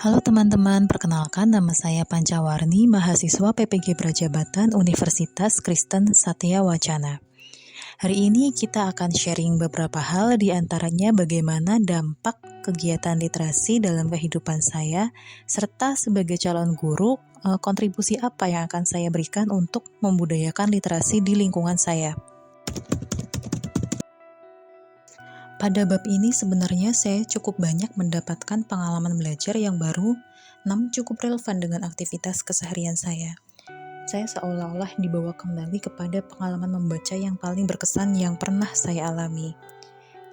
Halo teman-teman, perkenalkan nama saya Pancawarni, mahasiswa PPG Brajabatan Universitas Kristen Satya Wacana. Hari ini kita akan sharing beberapa hal, di antaranya bagaimana dampak kegiatan literasi dalam kehidupan saya, serta sebagai calon guru, kontribusi apa yang akan saya berikan untuk membudayakan literasi di lingkungan saya. Pada bab ini sebenarnya saya cukup banyak mendapatkan pengalaman belajar yang baru, namun cukup relevan dengan aktivitas keseharian saya. Saya seolah-olah dibawa kembali kepada pengalaman membaca yang paling berkesan yang pernah saya alami,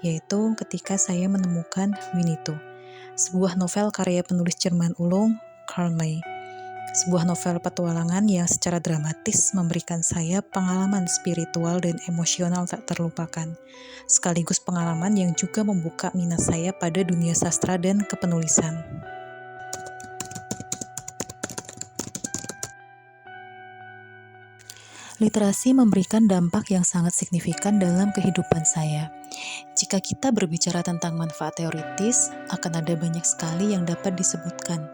yaitu ketika saya menemukan Winnetou, sebuah novel karya penulis Jerman ulung Karl May. Sebuah novel petualangan yang secara dramatis memberikan saya pengalaman spiritual dan emosional tak terlupakan, sekaligus pengalaman yang juga membuka minat saya pada dunia sastra dan kepenulisan. Literasi memberikan dampak yang sangat signifikan dalam kehidupan saya. Jika kita berbicara tentang manfaat teoritis, akan ada banyak sekali yang dapat disebutkan,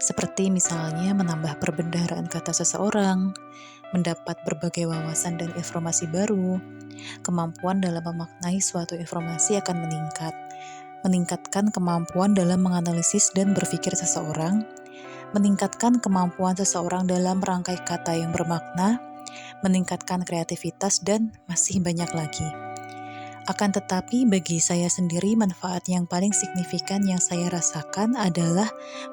seperti misalnya menambah perbendaharaan kata seseorang, mendapat berbagai wawasan dan informasi baru, kemampuan dalam memaknai suatu informasi akan meningkat, meningkatkan kemampuan dalam menganalisis dan berpikir seseorang, meningkatkan kemampuan seseorang dalam merangkai kata yang bermakna, meningkatkan kreativitas, dan masih banyak lagi. Akan tetapi bagi saya sendiri manfaat yang paling signifikan yang saya rasakan adalah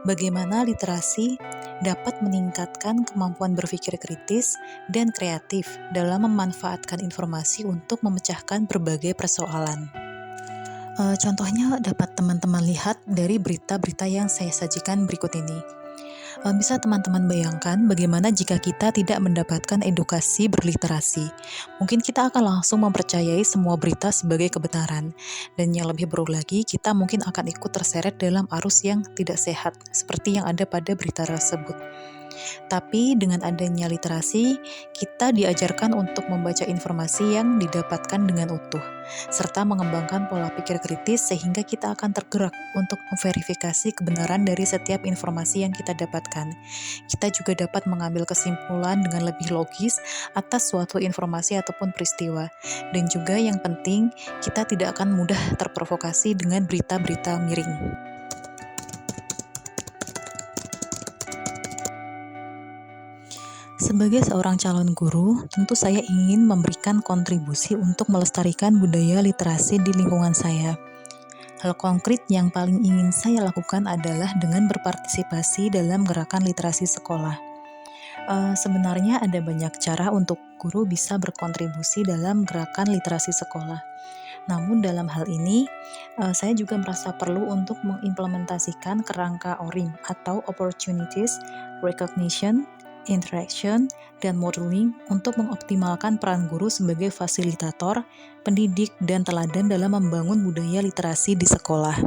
bagaimana literasi dapat meningkatkan kemampuan berpikir kritis dan kreatif dalam memanfaatkan informasi untuk memecahkan berbagai persoalan. Contohnya dapat teman-teman lihat dari berita-berita yang saya sajikan berikut ini. Bisa teman-teman bayangkan bagaimana jika kita tidak mendapatkan edukasi berliterasi. Mungkin kita akan langsung mempercayai semua berita sebagai kebenaran. Dan yang lebih buruk lagi, kita mungkin akan ikut terseret dalam arus yang tidak sehat, seperti yang ada pada berita tersebut. Tapi dengan adanya literasi, kita diajarkan untuk membaca informasi yang didapatkan dengan utuh, serta mengembangkan pola pikir kritis sehingga kita akan tergerak untuk memverifikasi kebenaran dari setiap informasi yang kita dapatkan. Kita juga dapat mengambil kesimpulan dengan lebih logis atas suatu informasi ataupun peristiwa. Dan juga yang penting, kita tidak akan mudah terprovokasi dengan berita-berita miring. Sebagai seorang calon guru, tentu saya ingin memberikan kontribusi untuk melestarikan budaya literasi di lingkungan saya. Hal konkret yang paling ingin saya lakukan adalah dengan berpartisipasi dalam gerakan literasi sekolah. Sebenarnya ada banyak cara untuk guru bisa berkontribusi dalam gerakan literasi sekolah. Namun dalam hal ini, saya juga merasa perlu untuk mengimplementasikan kerangka ORIM atau Opportunities, Recognition, Interaction, dan Modeling untuk mengoptimalkan peran guru sebagai fasilitator, pendidik, dan teladan dalam membangun budaya literasi di sekolah.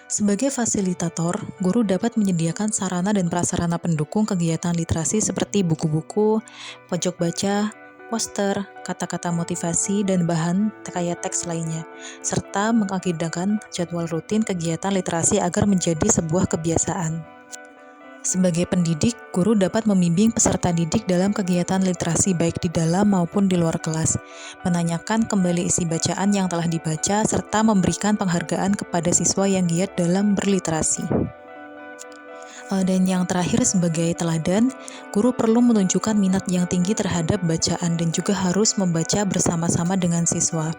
Sebagai fasilitator, guru dapat menyediakan sarana dan prasarana pendukung kegiatan literasi seperti buku-buku, pojok baca, poster, kata-kata motivasi, dan bahan kayak teks lainnya, serta mengagendakan jadwal rutin kegiatan literasi agar menjadi sebuah kebiasaan. Sebagai pendidik, guru dapat membimbing peserta didik dalam kegiatan literasi baik di dalam maupun di luar kelas, menanyakan kembali isi bacaan yang telah dibaca, serta memberikan penghargaan kepada siswa yang giat dalam berliterasi. Dan yang terakhir sebagai teladan, guru perlu menunjukkan minat yang tinggi terhadap bacaan dan juga harus membaca bersama-sama dengan siswa.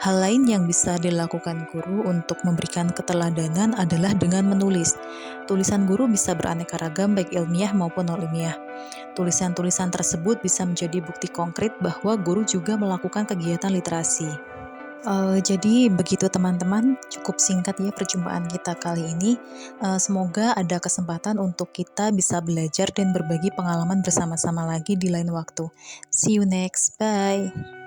Hal lain yang bisa dilakukan guru untuk memberikan keteladanan adalah dengan menulis. Tulisan guru bisa beraneka ragam baik ilmiah maupun non-ilmiah. Tulisan-tulisan tersebut bisa menjadi bukti konkret bahwa guru juga melakukan kegiatan literasi. Jadi begitu teman-teman, cukup singkat ya perjumpaan kita kali ini. Semoga ada kesempatan untuk kita bisa belajar dan berbagi pengalaman bersama-sama lagi di lain waktu. See you next, bye!